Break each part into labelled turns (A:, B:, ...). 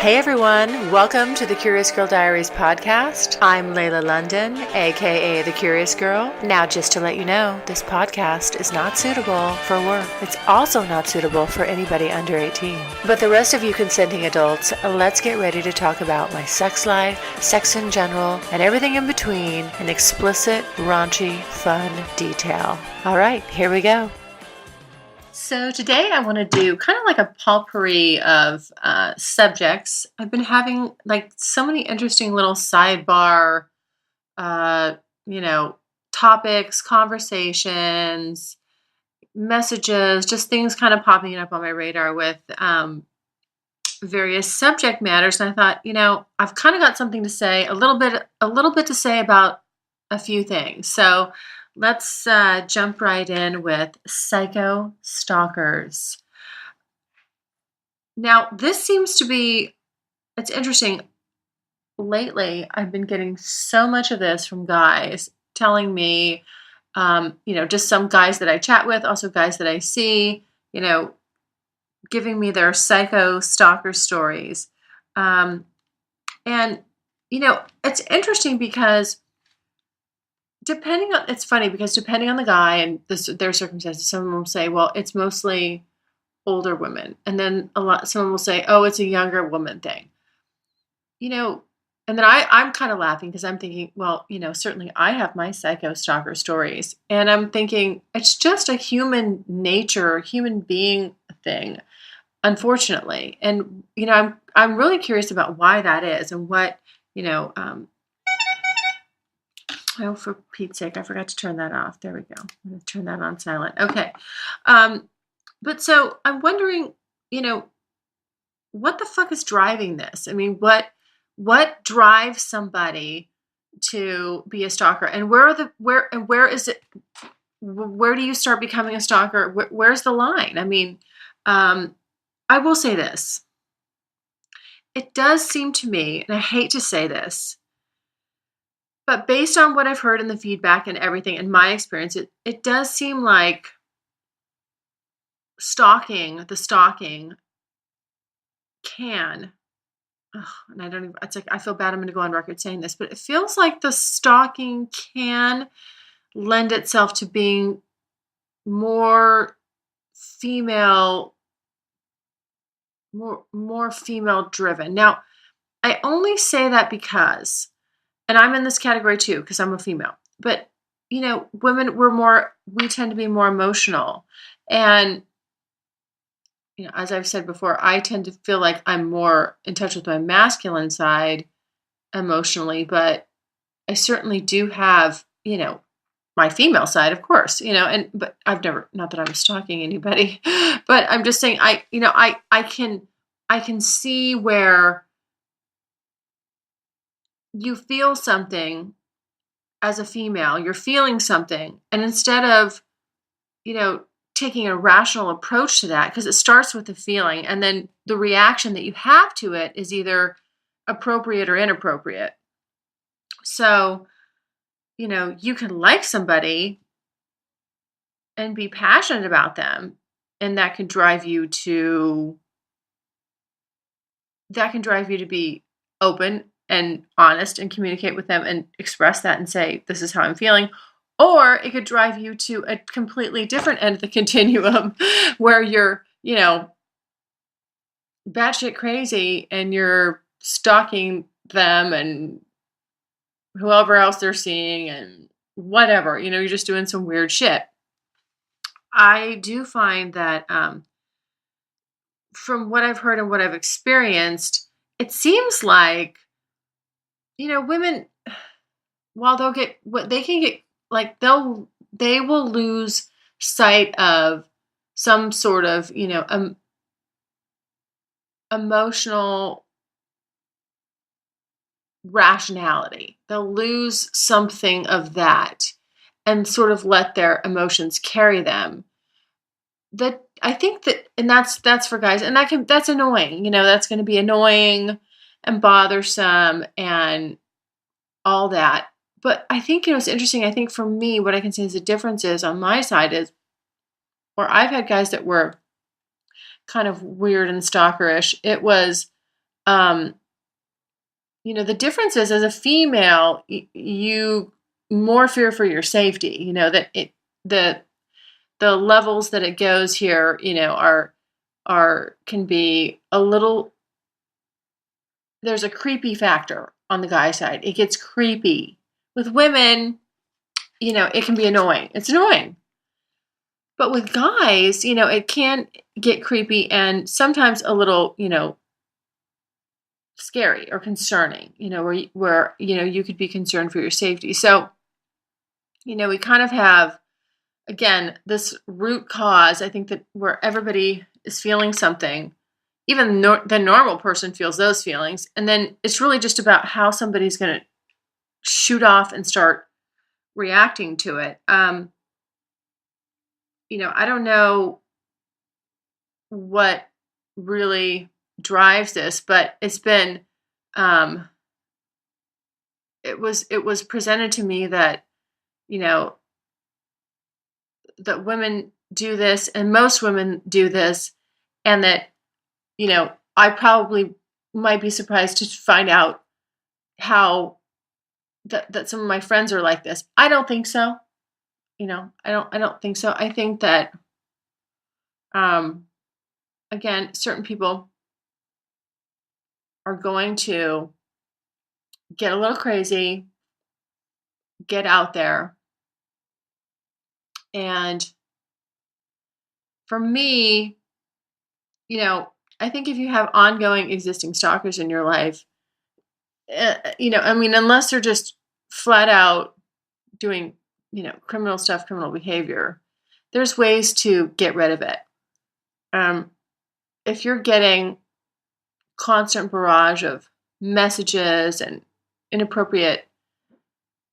A: Hey everyone, welcome to the Curious Girl Diaries podcast. I'm Layla London, aka The Curious Girl. Now, just to let you know, this podcast is not suitable for work. It's also not suitable for anybody under 18. But the rest of you consenting adults, let's get ready to talk about my sex life, sex in general, and everything in between in explicit, raunchy, fun detail. All right, here we go. So today I want to do kind of like a potpourri of subjects. I've been having like so many interesting little sidebar, uh, topics, conversations, messages, just things kind of popping up on my radar with various subject matters. And I thought, I've kind of got something to say, a little bit to say about a few things. So let's jump right in with psycho stalkers. Now, this seems to be, it's interesting. Lately, I've been getting so much of this from guys telling me, just some guys that I chat with, also guys that I see, giving me their psycho stalker stories. It's interesting because it's funny because depending on the guy and their circumstances, someone will say, well, it's mostly older women. And then someone will say, oh, it's a younger woman thing. And then I'm kind of laughing because I'm thinking, well, certainly I have my psycho stalker stories. And I'm thinking it's just a human nature, human being thing, unfortunately. And, I'm really curious about why that is and what, oh, for Pete's sake, I forgot to turn that off. There we go. I'm going to turn that on silent. Okay. But so I'm wondering, what the fuck is driving this? I mean, what drives somebody to be a stalker? And where is it? Where do you start becoming a stalker? Where's the line? I mean, I will say this. It does seem to me, and I hate to say this, but based on what I've heard in the feedback and everything, in my experience, it does seem like the stalking can, and I don't even, it's like, I feel bad I'm going to go on record saying this, but it feels like the stalking can lend itself to being more female, more female driven. Now, I only say that because, and I'm in this category too, because I'm a female, but women, we tend to be more emotional. And, as I've said before, I tend to feel like I'm more in touch with my masculine side emotionally, but I certainly do have, my female side, of course, but I've never, not that I'm stalking anybody, but I'm just saying, I can see where you feel something as a female, you're feeling something. And instead of, taking a rational approach to that, because it starts with the feeling, and then the reaction that you have to it is either appropriate or inappropriate. So, you can like somebody and be passionate about them, and that can drive you to be open and honest and communicate with them and express that and say, this is how I'm feeling. Or it could drive you to a completely different end of the continuum where you're, batshit crazy and you're stalking them and whoever else they're seeing and whatever, you're just doing some weird shit. I do find that from what I've heard and what I've experienced, it seems like, women, while they can get, like, they will lose sight of some sort of, emotional rationality. They'll lose something of that and sort of let their emotions carry them. That I think that, and that's for guys, and that's annoying. That's going to be annoying and bothersome and all that. But I think, it's interesting. I think for me, what I can say is the difference is on my side is, or I've had guys that were kind of weird and stalkerish. It was Um, the difference is as a female, you more fear for your safety, that the the levels that it goes here, are can be a little, there's a creepy factor on the guy side. It gets creepy. With women, it can be annoying. It's annoying. But with guys, it can get creepy and sometimes a little, scary or concerning, where you could be concerned for your safety. So, we kind of have, again, this root cause. I think that where everybody is feeling something, even the normal person feels those feelings, and then it's really just about how somebody's going to shoot off and start reacting to it. I don't know what really drives this, but um, it was presented to me that, you know, that women do this and most women do this, and that, I probably might be surprised to find out how that some of my friends are like this. I don't think so. I don't think so. I think that, um again, certain people are going to get a little crazy, get out there. And for me, you know, I think if you have ongoing existing stalkers in your life, I mean, unless they're just flat out doing, criminal stuff, criminal behavior, there's ways to get rid of it. Um, if you're getting constant barrage of messages and inappropriate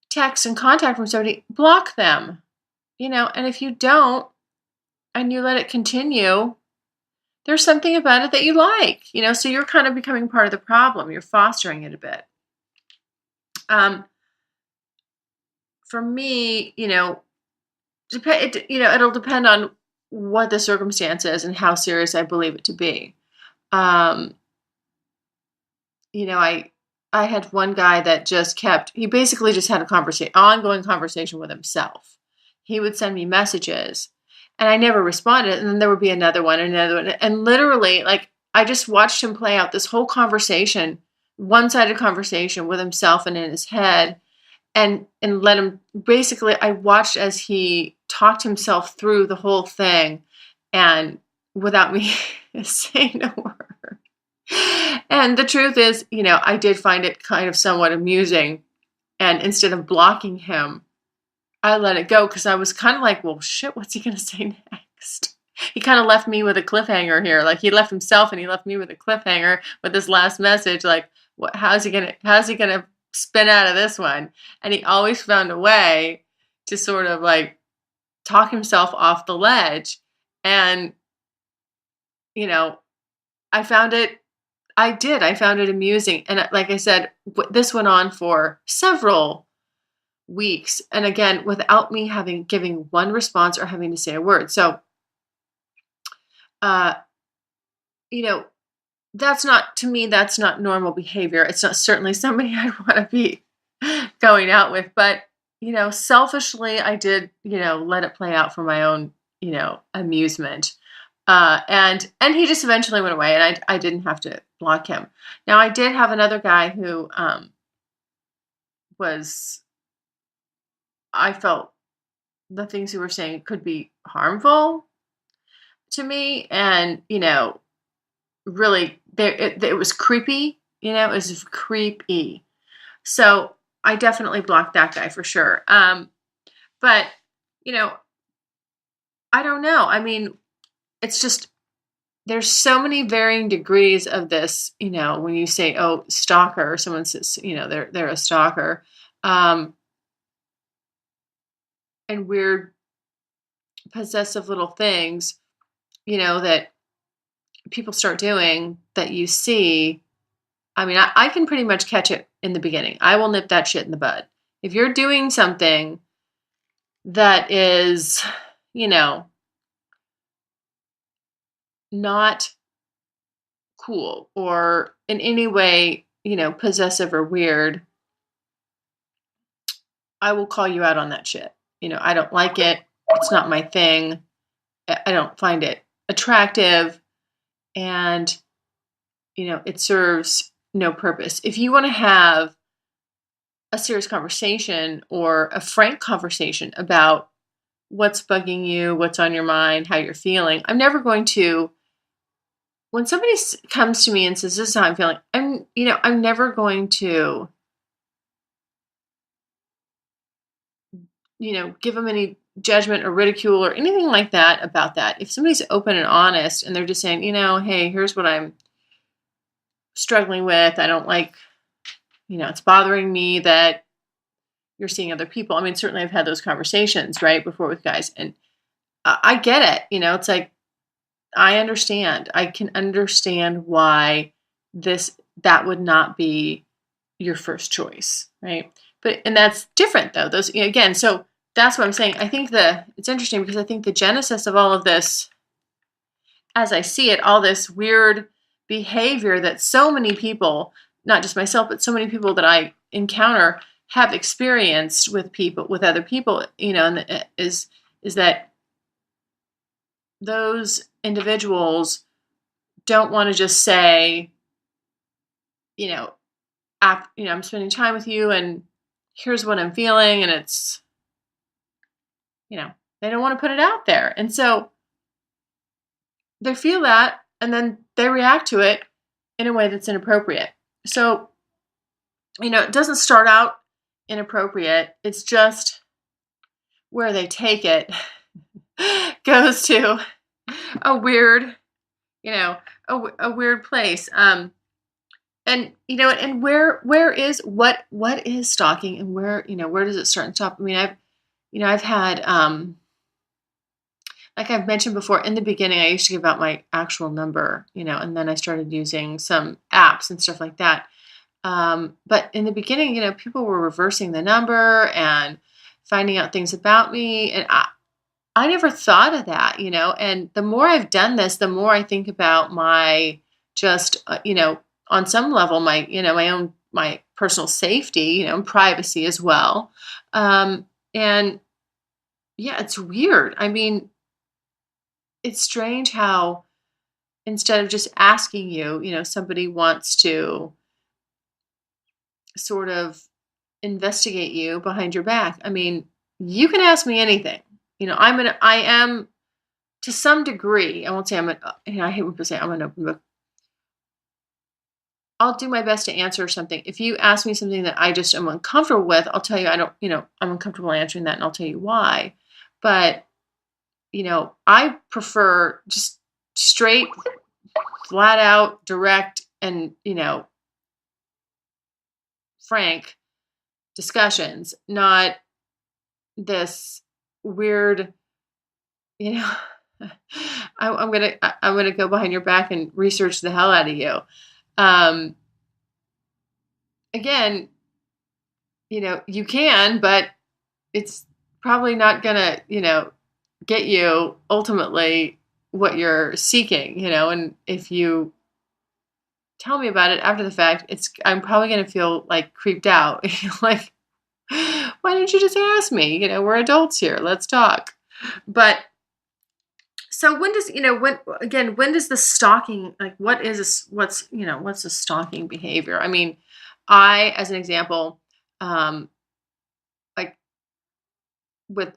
A: texts and contact from somebody, block them, and if you don't and you let it continue, there's something about it that you like, so you're kind of becoming part of the problem. You're fostering it a bit. Um, for me, it'll depend on what the circumstance is and how serious I believe it to be. Um, I had one guy that he basically just had ongoing conversation with himself. He would send me messages and I never responded. And then there would be another one, another one. And literally, like, I just watched him play out this whole conversation, one-sided conversation with himself and in his head, and let him, basically, I watched as he talked himself through the whole thing, and without me saying a word. And the truth is, I did find it kind of somewhat amusing. And instead of blocking him, I let it go because I was kind of like, well, shit, what's he going to say next? He kind of left me with a cliffhanger here. Like, he left himself and he left me with a cliffhanger with this last message. Like, how's he going to spin out of this one? And he always found a way to sort of like talk himself off the ledge. And, you know, I found it I found it amusing. And like I said, this went on for several weeks. And again, without me giving one response or having to say a word. So, uh, you know, to me, that's not normal behavior. It's not certainly somebody I'd want to be going out with. But, selfishly, I did, let it play out for my own, amusement. And he just eventually went away, and I didn't have to block him. Now, I did have another guy who was, I felt the things he were saying could be harmful to me, and really, it was creepy. It was creepy. So I definitely blocked that guy for sure. But you know, I don't know. I mean, it's just, there's so many varying degrees of this, when you say, oh, stalker, or someone says, they're a stalker, and weird possessive little things, that people start doing that you see. I mean, I can pretty much catch it in the beginning. I will nip that shit in the bud. If you're doing something that is, not cool or in any way, possessive or weird, I will call you out on that shit. I don't like it. It's not my thing. I don't find it attractive. And, it serves no purpose. If you want to have a serious conversation or a frank conversation about what's bugging you, what's on your mind, how you're feeling, I'm never going to, when somebody comes to me and says, this is how I'm feeling, I'm never going to, give them any judgment or ridicule or anything like that about that. If somebody's open and honest and they're just saying, hey, here's what I'm struggling with. I don't like, it's bothering me that you're seeing other people. I mean, certainly I've had those conversations, right, before with guys. And I get it. It's like, I understand. I can understand why that would not be your first choice, right? And that's different though. Those, again, so that's what I'm saying. I think it's interesting because I think the genesis of all of this, as I see it, all this weird behavior that so many people, not just myself, but so many people that I encounter have experienced with other people, and is that those individuals don't want to just say, I'm spending time with you and here's what I'm feeling. And it's, they don't want to put it out there. And so they feel that and then they react to it in a way that's inappropriate. So, it doesn't start out inappropriate. It's just where they take it goes to a weird, a weird place. And and where is what is stalking and where does it start and stop? I mean, I've had like I've mentioned before, in the beginning I used to give out my actual number, and then I started using some apps and stuff like that. But in the beginning, people were reversing the number and finding out things about me, and I never thought of that, and the more I've done this, the more I think about my just, on some level, my, my personal safety, and privacy as well. And yeah, it's weird. I mean, it's strange how instead of just asking you, somebody wants to sort of investigate you behind your back. I mean, you can ask me anything. I am to some degree, I won't say I hate when people say I'm an open book. I'll do my best to answer something. If you ask me something that I just am uncomfortable with, I'll tell you I'm uncomfortable answering that and I'll tell you why. But, I prefer just straight, flat out, direct, and, frank discussions, not this weird, you know, I'm gonna go behind your back and research the hell out of you. Um, Again, you can, but it's probably not gonna, get you ultimately what you're seeking, and if you tell me about it after the fact, I'm probably gonna feel like creeped out. Like, why didn't you just ask me? We're adults here. Let's talk. But so when does the stalking, like, what's the stalking behavior? I mean, as an example, like with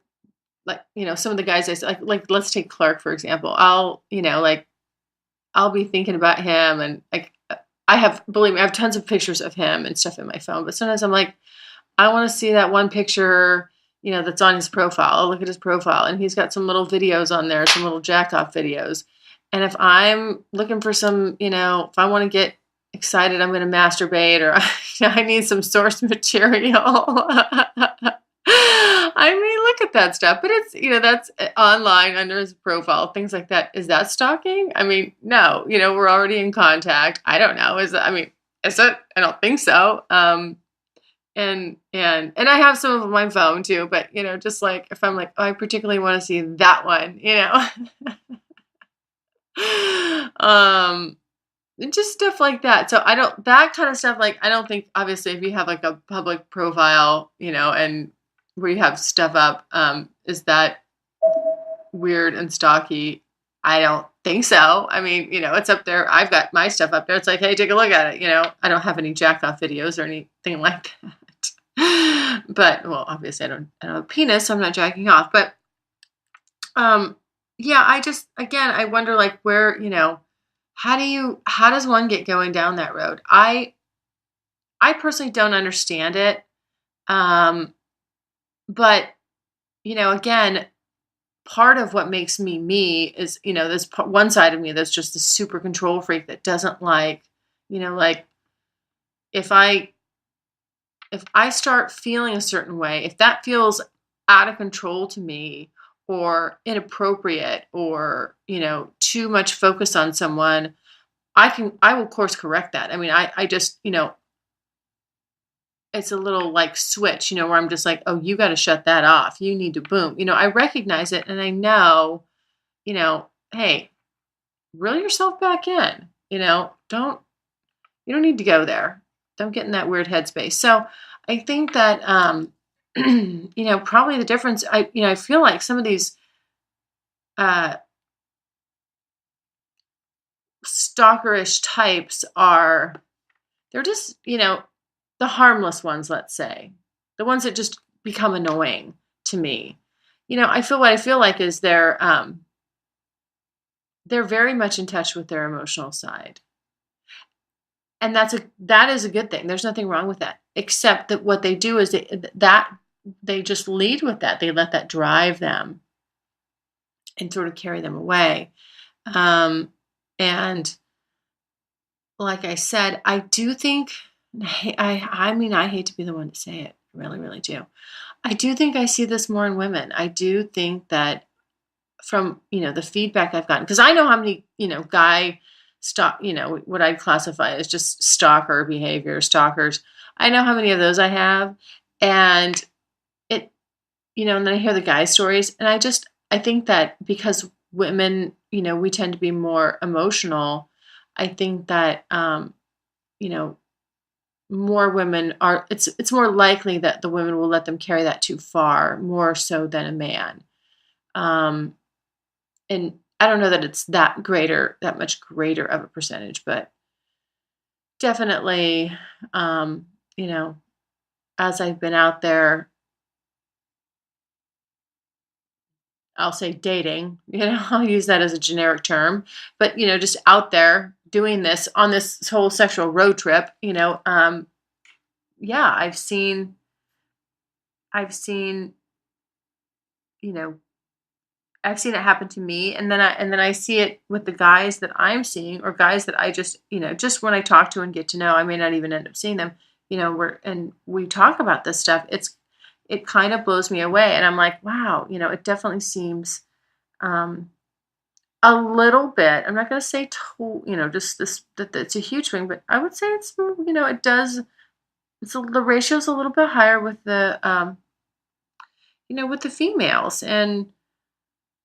A: some of the guys I like let's take Clark for example. I'll be thinking about him and like believe me, I have tons of pictures of him and stuff in my phone, but sometimes I'm like, I want to see that one picture, that's on his profile. I'll look at his profile and he's got some little videos on there, some little jack off videos. And if I'm looking for some, if I want to get excited, I'm going to masturbate or I need some source material. I may look at that stuff, but it's, that's online under his profile, things like that. Is that stalking? I mean, no, we're already in contact. I don't know. Is it? I don't think so. And I have some of my phone too, but just like if I'm like, oh, I particularly want to see that one,
B: just stuff like that. So that kind of stuff, like, I don't think, obviously, if you have like a public profile, and where you have stuff up, is that weird and stocky? I don't think so. I mean, it's up there. I've got my stuff up there. It's like, hey, take a look at it. I don't have any jack off videos or anything like that. But, well, obviously I don't have a penis, so I'm not jacking off. But, yeah, again, I wonder, like, where, how does one get going down that road? I personally don't understand it. But, again, part of what makes me is, this one side of me that's just a super control freak that doesn't like, like, if I start feeling a certain way, if that feels out of control to me, or inappropriate, or, too much focus on someone, I will course correct that. I mean, I just, it's a little like switch, where I'm just like, oh, you got to shut that off. You need to boom. I recognize it, and I know, hey, reel yourself back in. You don't need to go there. Don't get in that weird headspace. So I think that, probably the difference, I feel like some of these uh, stalkerish types they're just, the harmless ones, let's say, the ones that just become annoying to me. What I feel like is they're very much in touch with their emotional side. And that is a good thing. There's nothing wrong with that, except that what they do is they just lead with that. They let that drive them and sort of carry them away. And like I said, I do think, I mean, I hate to be the one to say it. I really, really do. I do think I see this more in women. I do think that from, the feedback I've gotten, because I know how many, guy what I'd classify as just stalker behavior, stalkers. I know how many of those I have. And it, and then I hear the guy stories, and I think that because women, we tend to be more emotional, I think that, more women it's more likely that the women will let them carry that too far, more so than a man. And I don't know that it's that much greater of a percentage, but definitely, you know, as I've been out there, I'll say dating, I'll use that as a generic term, but, just out there doing this on this whole sexual road trip, yeah, I've seen, you know, I've seen it happen to me, and then I see it with the guys that I'm seeing, or guys that I just, just when I talk to and get to know, I may not even end up seeing them, we talk about this stuff. It kind of blows me away, and I'm like, wow, it definitely seems, a little bit. I'm not going to say just this that it's a huge swing, but I would say it's, it does. The ratio's a little bit higher with the, with the females, and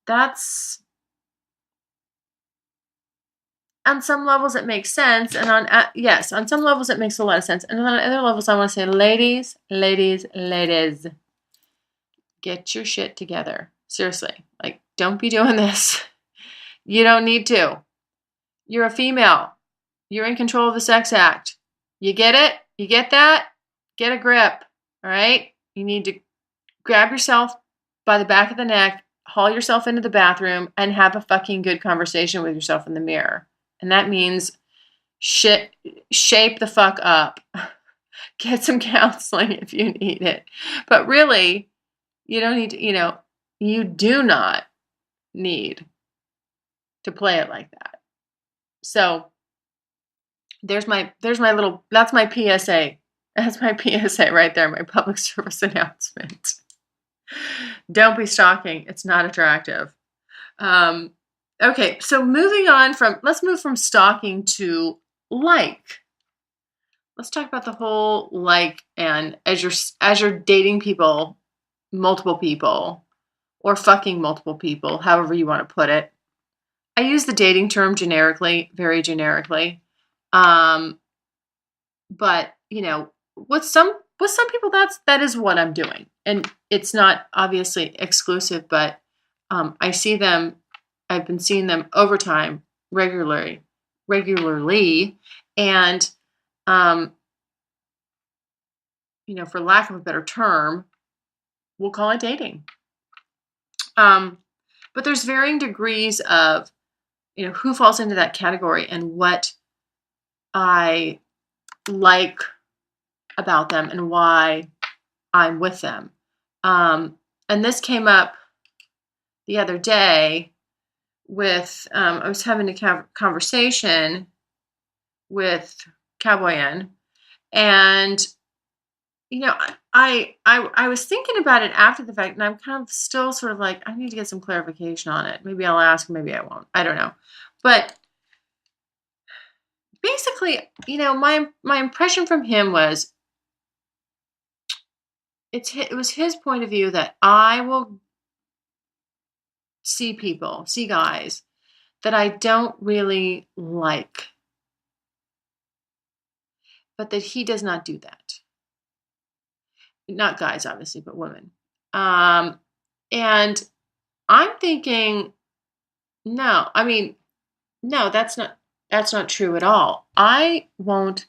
B: that's, on some levels it makes sense, and yes, on some levels it makes a lot of sense, and on other levels I want to say, ladies, get your shit together. Seriously, like, don't be doing this. You don't need to. You're a female. You're in control of the sex act. You get it? You get that? Get a grip. All right? You need to grab yourself by the back of the neck, haul yourself into the bathroom, and have a fucking good conversation with yourself in the mirror. And that means shape the fuck up. Get some counseling if you need it. But really, you don't need to, you do not need to play it like that. So that's my PSA. That's my PSA right there, my public service announcement. Don't be stalking. It's not attractive. Okay, so let's move from stalking to like. Let's talk about the whole like, and as you're dating people, multiple people, or fucking multiple people, however you want to put it. I use the dating term generically, very generically. But with some people, that is what I'm doing, and it's not obviously exclusive, but I see them. I've been seeing them over time, regularly, and um, for lack of a better term, we'll call it dating. But there's varying degrees of who falls into that category and what I like about them and why I'm with them. And this came up the other day with I was having a conversation with Cowboy N, and I was thinking about it after the fact, and I'm kind of still sort of like, I need to get some clarification on it. Maybe I'll ask, maybe I won't. I don't know. But basically, my impression from him was it was his point of view that I will see guys that I don't really like, but that he does not do that. Not guys, obviously, but women. And I'm thinking, no, I mean, no, that's not true at all. I won't,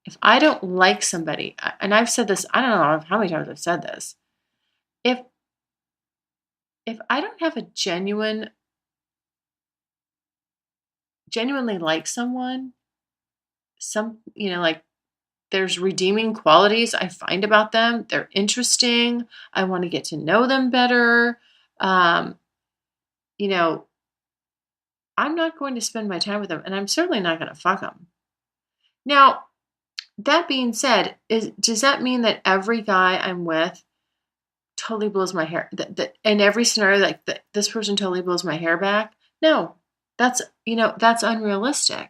B: if I don't like somebody, and I've said this, I don't know how many times I've said this. If I don't have a genuinely like someone, like there's redeeming qualities I find about them. They're interesting. I want to get to know them better. Um, you know, I'm not going to spend my time with them, and I'm certainly not going to fuck them. Now, that being said, does that mean that every guy I'm with totally blows my hair? That in every scenario, like this person totally blows my hair back? No, that's unrealistic.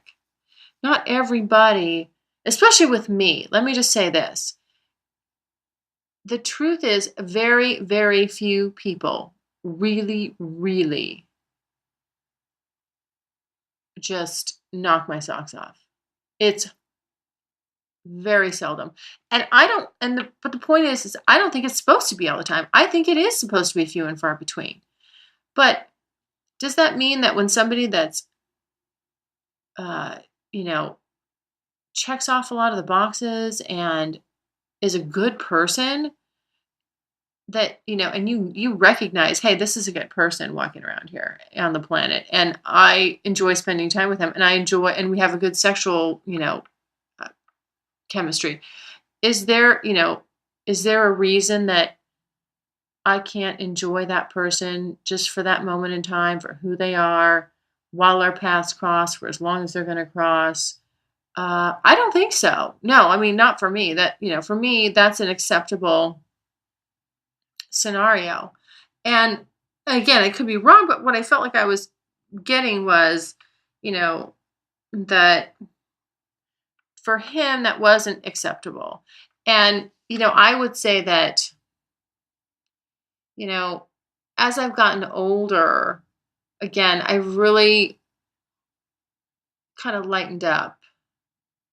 B: Not everybody, especially with me. Let me just say this. The truth is, very, very few people really, really just knock my socks off. It's very seldom. And I don't, but the point is I don't think it's supposed to be all the time. I think it is supposed to be few and far between. But does that mean that when somebody that's, uh, you know, checks off a lot of the boxes and is a good person, that and you recognize, hey, this is a good person walking around here on the planet, and I enjoy spending time with him, and we have a good sexual uh, chemistry. Is there a reason that I can't enjoy that person just for that moment in time, for who they are, while our paths cross, for as long as they're going to cross? I don't think so. No, I mean, not for me. For me, that's an acceptable scenario. And again, I could be wrong, but what I felt like I was getting was, that for him, that wasn't acceptable. And, I would say that, as I've gotten older, again, I really kind of lightened up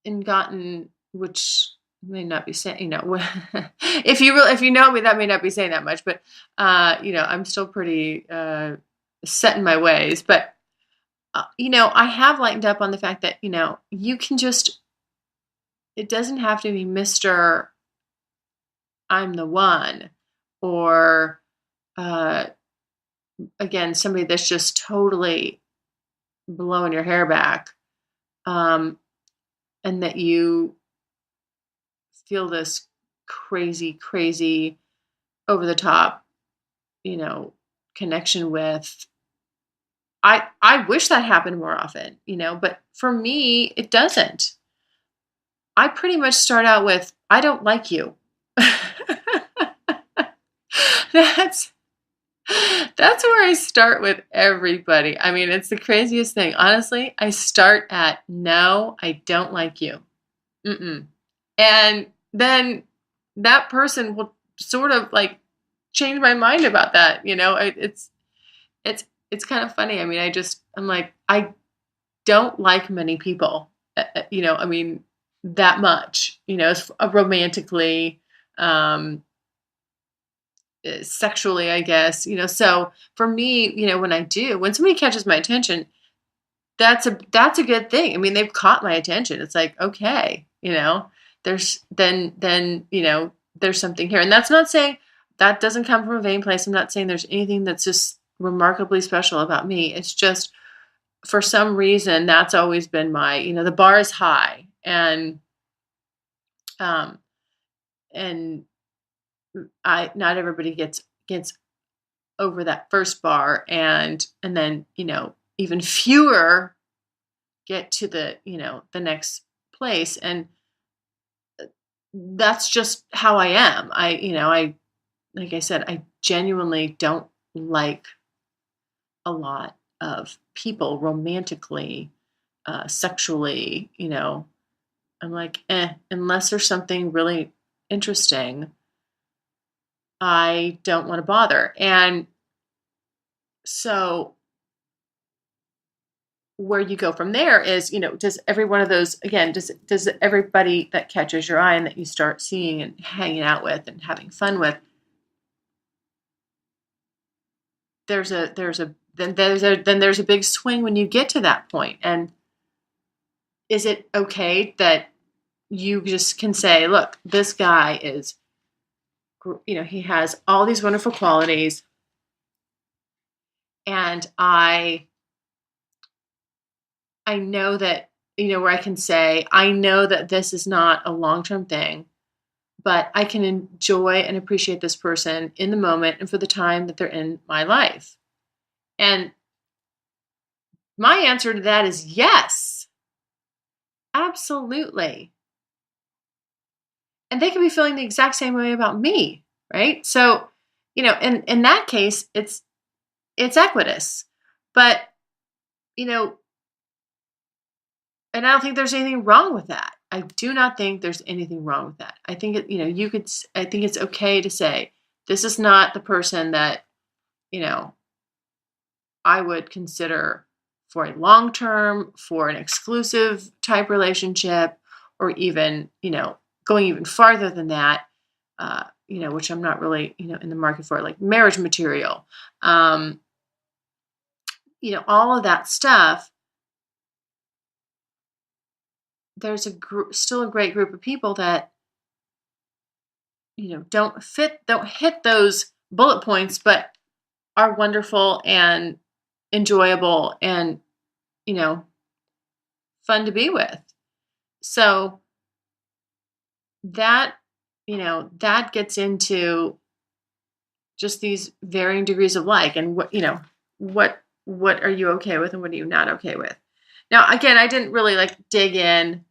B: and gotten, which may not be saying, if you know me, that may not be saying that much, but I'm still pretty set in my ways. But I have lightened up on the fact that you can just, it doesn't have to be Mr. I'm the one, or again, somebody that's just totally blowing your hair back, and that you feel this crazy, crazy, over the top, connection with. I wish that happened more often, but for me, it doesn't. I pretty much start out with, I don't like you. That's where I start with everybody. I mean, it's the craziest thing. Honestly, I start at, no, I don't like you. Mm-mm. And then that person will sort of like change my mind about that. It's kind of funny. I mean, I'm like, I don't like many people. I mean, that much, romantically, um, sexually, I guess, so for me, when somebody catches my attention, that's a good thing. I mean, they've caught my attention. It's like, okay, there's something here. And that's not saying that doesn't come from a vain place. I'm not saying there's anything that's just remarkably special about me. It's just for some reason that's always been the bar is high, um and I not everybody gets over that first bar, and then even fewer get to the next place, and that's just how I am. I like I said, I genuinely don't like a lot of people romantically, sexually. I'm like, unless there's something really interesting, I don't want to bother. And so where you go from there is, does every one of those, again, does everybody that catches your eye and that you start seeing and hanging out with and having fun with, there's a big swing when you get to that point. And is it okay that you just can say, look, this guy is, he has all these wonderful qualities, and I know that, where I can say, I know that this is not a long-term thing, but I can enjoy and appreciate this person in the moment and for the time that they're in my life. And my answer to that is yes, absolutely. And they could be feeling the exact same way about me, right? So, in that case, it's equitous. But, you know, and I don't think there's anything wrong with that. I do not think there's anything wrong with that. I think I think it's okay to say, this is not the person that, you know, I would consider for a long term, for an exclusive type relationship, or even, going even farther than that, which I'm not really, in the market for, like marriage material, all of that stuff. There's still a great group of people that, don't hit those bullet points, but are wonderful and enjoyable and, you know, fun to be with. So that, that gets into just these varying degrees of like, and what are you okay with and what are you not okay with? Now, again, I didn't really like dig in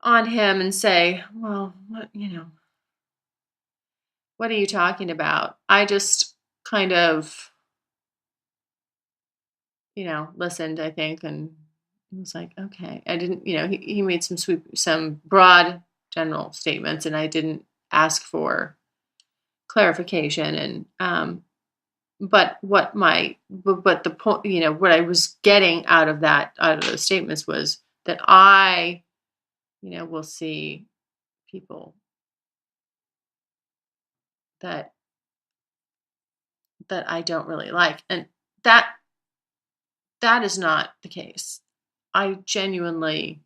B: on him and say, well, what are you talking about? I just kind of, listened, I think, and was like, okay. I didn't, he made some broad general statements, and I didn't ask for clarification. And, but but the point, what I was getting out of those statements was that I, will see people that, I don't really like. And that, is not the case. I genuinely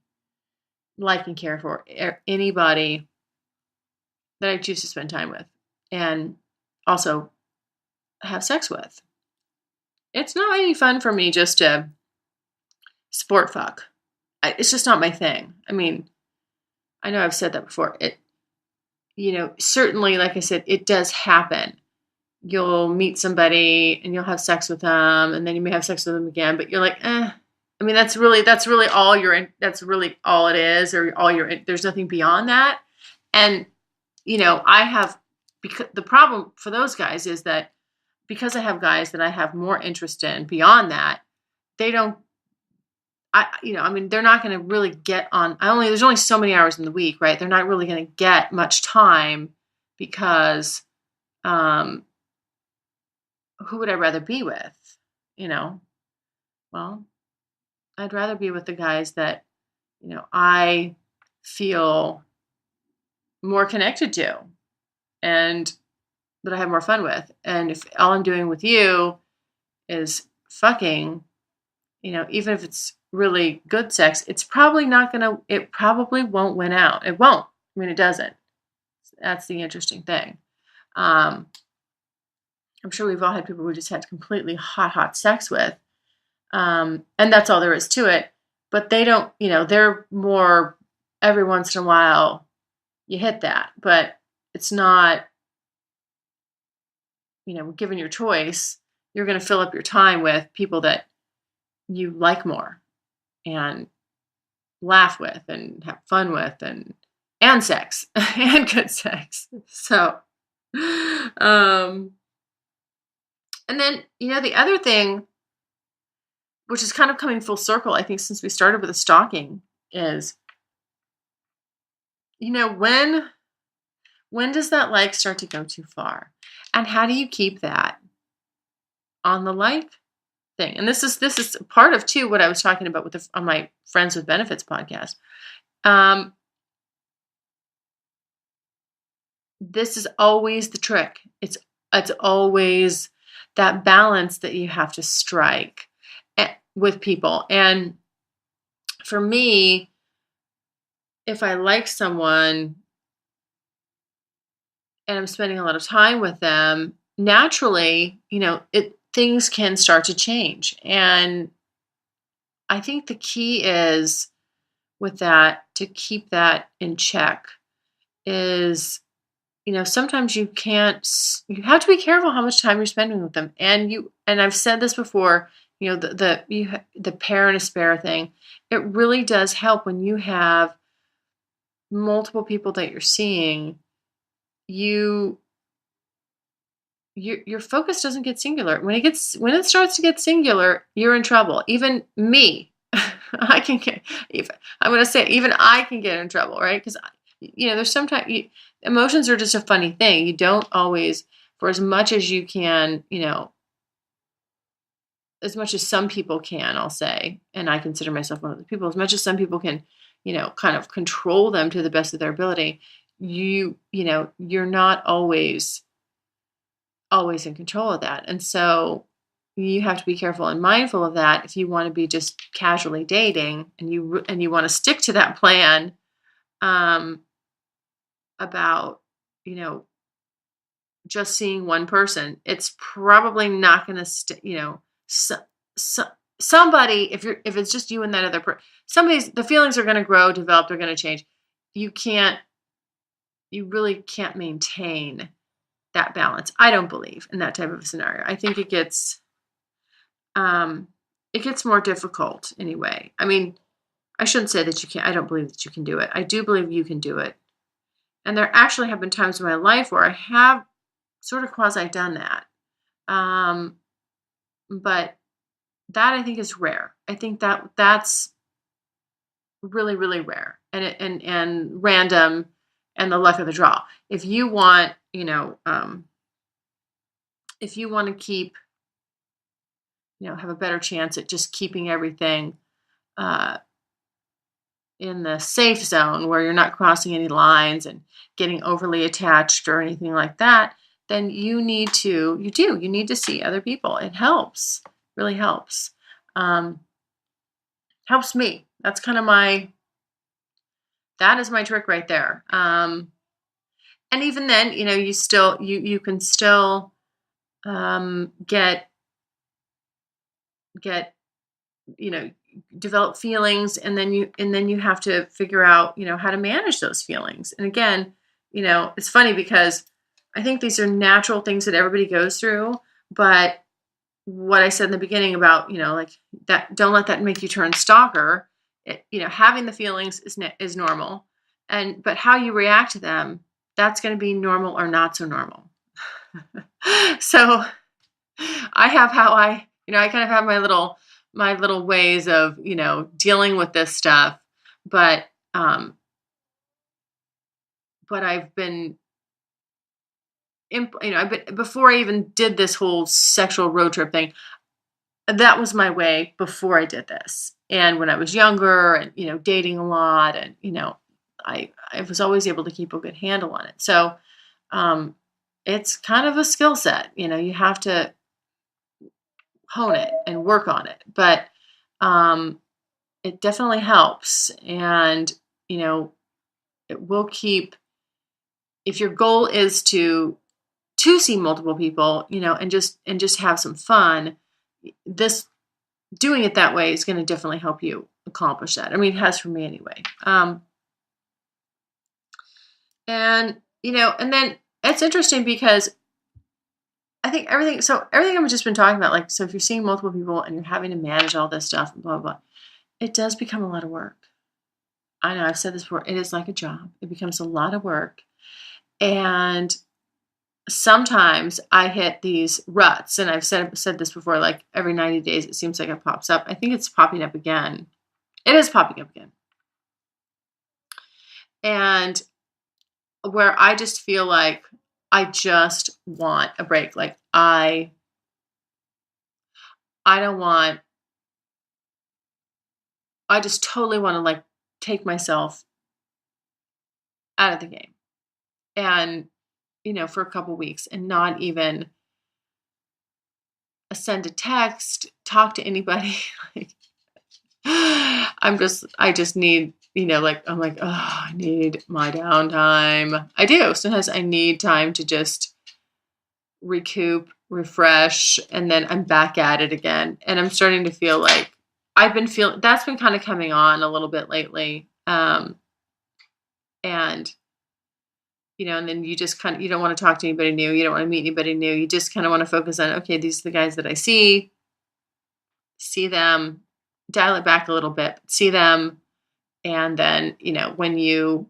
B: like and care for anybody that I choose to spend time with and also have sex with. It's not any fun for me just to sport fuck. It's just not my thing. I mean, I know I've said that before. Certainly, like I said, it does happen. You'll meet somebody and you'll have sex with them, and then you may have sex with them again, but you're like, eh. I mean, that's really all that's really all it is, or there's nothing beyond that. And, I have, because the problem for those guys is that because I have guys that I have more interest in beyond that, they don't, I mean, they're not going to really get on. There's only so many hours in the week, right? They're not really going to get much time because, who would I rather be with? Well, I'd rather be with the guys that, I feel more connected to and that I have more fun with. And if all I'm doing with you is fucking, even if it's really good sex, it probably won't win out. It won't. I mean, it doesn't. That's the interesting thing. Um, I'm sure we've all had people we just had completely hot sex with. And that's all there is to it. But they don't, they're more every once in a while you hit that. But it's not, given your choice, you're going to fill up your time with people that you like more and laugh with and have fun with and sex and good sex. So, and then, the other thing, which is kind of coming full circle, I think, since we started with the stalking is, when does that like start to go too far? And how do you keep that on the like thing? And this is part of too what I was talking about with on my Friends with Benefits podcast. This is always the trick. It's always that balance that you have to strike with people. And for me, if I like someone and I'm spending a lot of time with them, naturally, things can start to change. And I think the key is with that, to keep that in check, is sometimes you have to be careful how much time you're spending with them. And I've said this before, the pair and a spare thing, it really does help when you have multiple people that you're seeing. Your focus doesn't get singular. When it starts to get singular, you're in trouble. Even me, I can get, I'm going to say, even I can get in trouble, right? Because, there's sometimes emotions are just a funny thing. You don't always, for as much as you can, as much as some people can, I'll say, and I consider myself one of the people, as much as some people can, kind of control them to the best of their ability, you're not always in control of that. And so you have to be careful and mindful of that if you want to be just casually dating and you want to stick to that plan about, just seeing one person. It's probably not going to somebody, if it's just you and that other person, the feelings are going to grow, develop, they're going to change. You really can't maintain that balance. I don't believe in that type of scenario. I think it gets more difficult anyway. I mean, I shouldn't say that you can't. I don't believe that you can do it. I do believe you can do it. And there actually have been times in my life where I have sort of quasi done that. But that I think is rare. I think that's really, really rare and random and the luck of the draw. If you want, if you want to keep, have a better chance at just keeping everything in the safe zone where you're not crossing any lines and getting overly attached or anything like that, then you need to see other people. It helps, really helps. Helps me. That's kind of that is my trick right there. And even then, you can still get develop feelings, and then you have to figure out how to manage those feelings. And again, it's funny because I think these are natural things that everybody goes through, but what I said in the beginning about like that, don't let that make you turn stalker. Having the feelings is normal, but how you react to them, that's going to be normal or not so normal. So I have I kind of have my little ways of, dealing with this stuff. But I've been, before I even did this whole sexual road trip thing, that was my way before I did this. And when I was younger and, dating a lot and, I was always able to keep a good handle on it. So, it's kind of a skill set, you have to hone it and work on it, but, it definitely helps. And, it will keep, if your goal is to see multiple people, and just have some fun, this doing it that way is going to definitely help you accomplish that. I mean, it has for me anyway. And then it's interesting because I think everything I've just been talking about, like, so if you're seeing multiple people and you're having to manage all this stuff and blah, blah, blah, it does become a lot of work. I know I've said this before. It is like a job. It becomes a lot of work. And sometimes I hit these ruts, and I've said this before, like every 90 days, it seems like it pops up. I think it's popping up again. It is popping up again. And where I just feel like I just want a break. Like I just totally want to, like, take myself out of the game and, for a couple weeks and not even send a text, talk to anybody. Like, I just need, like, I'm like, oh, I need my downtime. I do. Sometimes I need time to just recoup, refresh, and then I'm back at it again. And I'm starting to feel like that's been kind of coming on a little bit lately. And, and then you just kind of, you don't want to talk to anybody new. You don't want to meet anybody new. You just kind of want to focus on, okay, these are the guys that I see them, dial it back a little bit, see them. And then, when you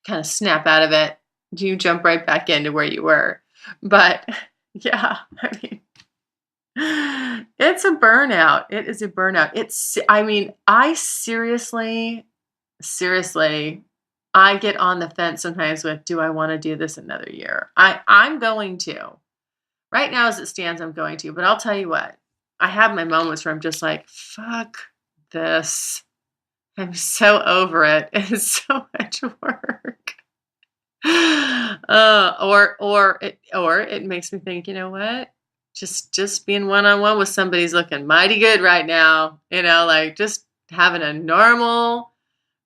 B: kind of snap out of it, you jump right back into where you were. But yeah, I mean, it's a burnout. It is a burnout. I seriously, I get on the fence sometimes with, do I want to do this another year? I'm going to. Right now, as it stands, I'm going to. But I'll tell you what, I have my moments where I'm just like, fuck this. I'm so over it. It's so much work. Or it makes me think, you know what? Just being one-on-one with somebody's looking mighty good right now. Like, just having a normal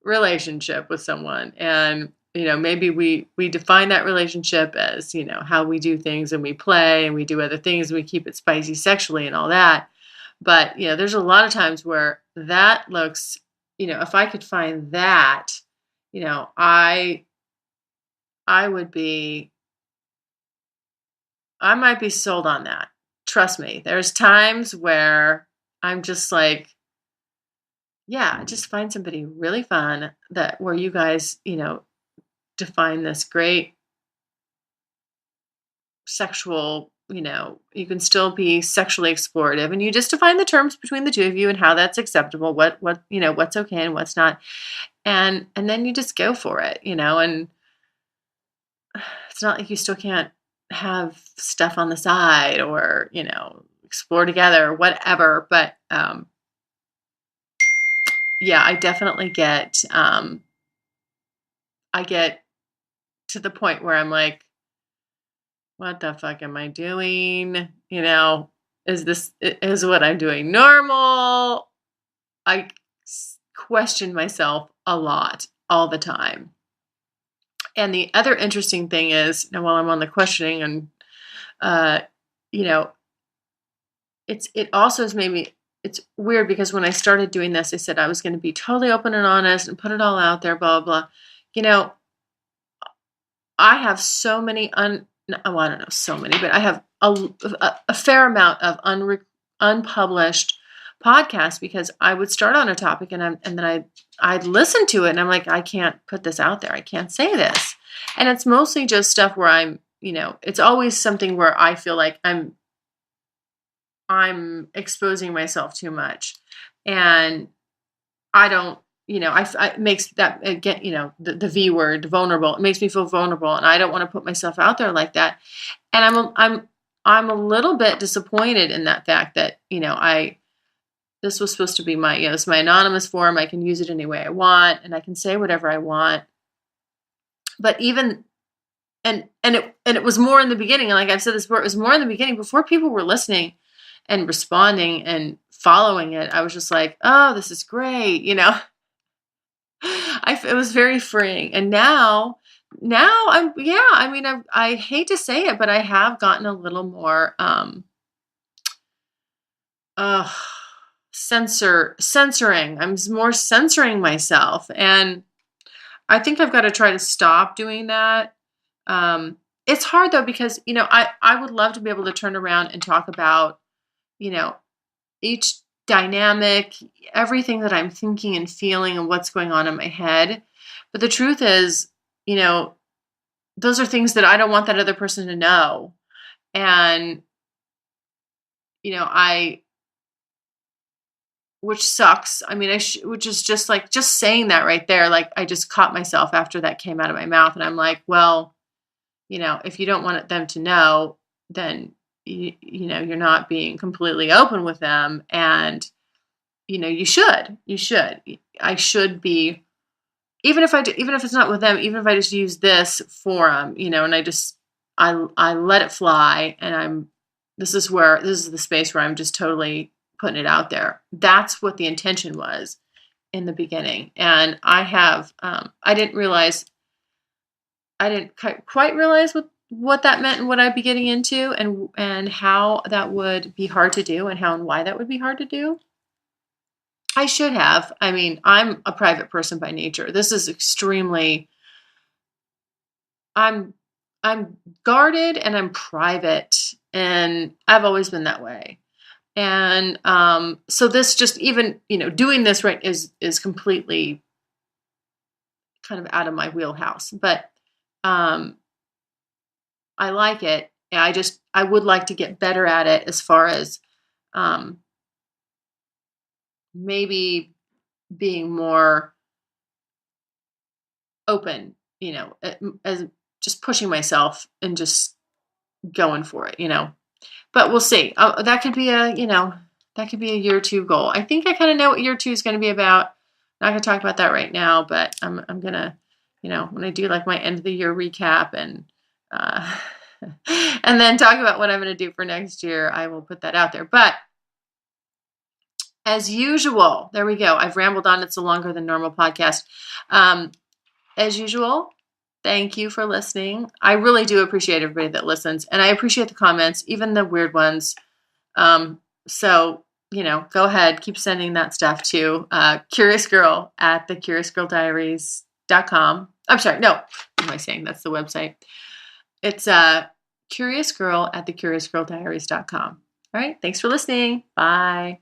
B: relationship with someone. And, maybe we define that relationship as, how we do things, and we play and we do other things and we keep it spicy sexually and all that. But, there's a lot of times where that looks, if I could find that, I would be, I might be sold on that. Trust me. There's times where I'm just like, yeah, just find somebody really fun where you guys, define this great sexual, you can still be sexually explorative, and you just define the terms between the two of you and how that's acceptable, what's okay and what's not. And then you just go for it, and it's not like you still can't have stuff on the side or, explore together or whatever. But, yeah, I definitely I get to the point where I'm like, what the fuck am I doing? Is what I'm doing normal? I question myself a lot all the time. And the other interesting thing is, now while I'm on the questioning, and you know, it also has made me. It's weird because when I started doing this, I said I was going to be totally open and honest and put it all out there, blah blah. Blah. I have so many well, I don't know so many, but I have a fair amount of unpublished podcasts because I would start on a topic and then I'd listen to it and I'm like, I can't put this out there. I can't say this. And it's mostly just stuff where it's always something where I feel like I'm exposing myself too much, and I don't, it makes that, again, the V word, vulnerable. It makes me feel vulnerable, and I don't want to put myself out there like that. And I'm a little bit disappointed in that fact that, this was supposed to be my, it's my anonymous form. I can use it any way I want, and I can say whatever I want. But even, and it was more in the beginning. And like I've said this before, it was more in the beginning before people were listening and responding and following it. I was just like, oh, this is great. It was very freeing. And now I hate to say it, but I have gotten a little more, censoring. I'm more censoring myself. And I think I've got to try to stop doing that. It's hard though, because, I would love to be able to turn around and talk about, each dynamic, everything that I'm thinking and feeling and what's going on in my head. But the truth is, those are things that I don't want that other person to know. And, which sucks. I mean, which is just like, just saying that right there. Like, I just caught myself after that came out of my mouth, and I'm like, well, if you don't want them to know, then, you're not being completely open with them. And, you should, I should be, even if it's not with them, even if I just use this forum, and I let it fly, and this is the space where I'm just totally putting it out there. That's what the intention was in the beginning. And I didn't quite realize what that meant and what I'd be getting into, and how that would be hard to do, and how and why that would be hard to do. I should have. I mean, I'm a private person by nature. This is extremely, I'm guarded, and I'm private, and I've always been that way. And so this just, even, doing this right is completely kind of out of my wheelhouse. But I like it. I would like to get better at it, as far as maybe being more open, as just pushing myself and just going for it, But we'll see. That could be a year two goal. I think I kind of know what year two is going to be about. Not going to talk about that right now, but I'm gonna, when I do like my end of the year recap, and and then talk about what I'm going to do for next year, I will put that out there. But as usual, there we go. I've rambled on. It's a longer than normal podcast. As usual, thank you for listening. I really do appreciate everybody that listens, and I appreciate the comments, even the weird ones. So, go ahead, keep sending that stuff to Curious Girl at thecuriousgirldiaries.com. I'm sorry, no, what am I saying? That's the website. It's Curious Girl at thecuriousgirldiaries.com. All right, thanks for listening. Bye.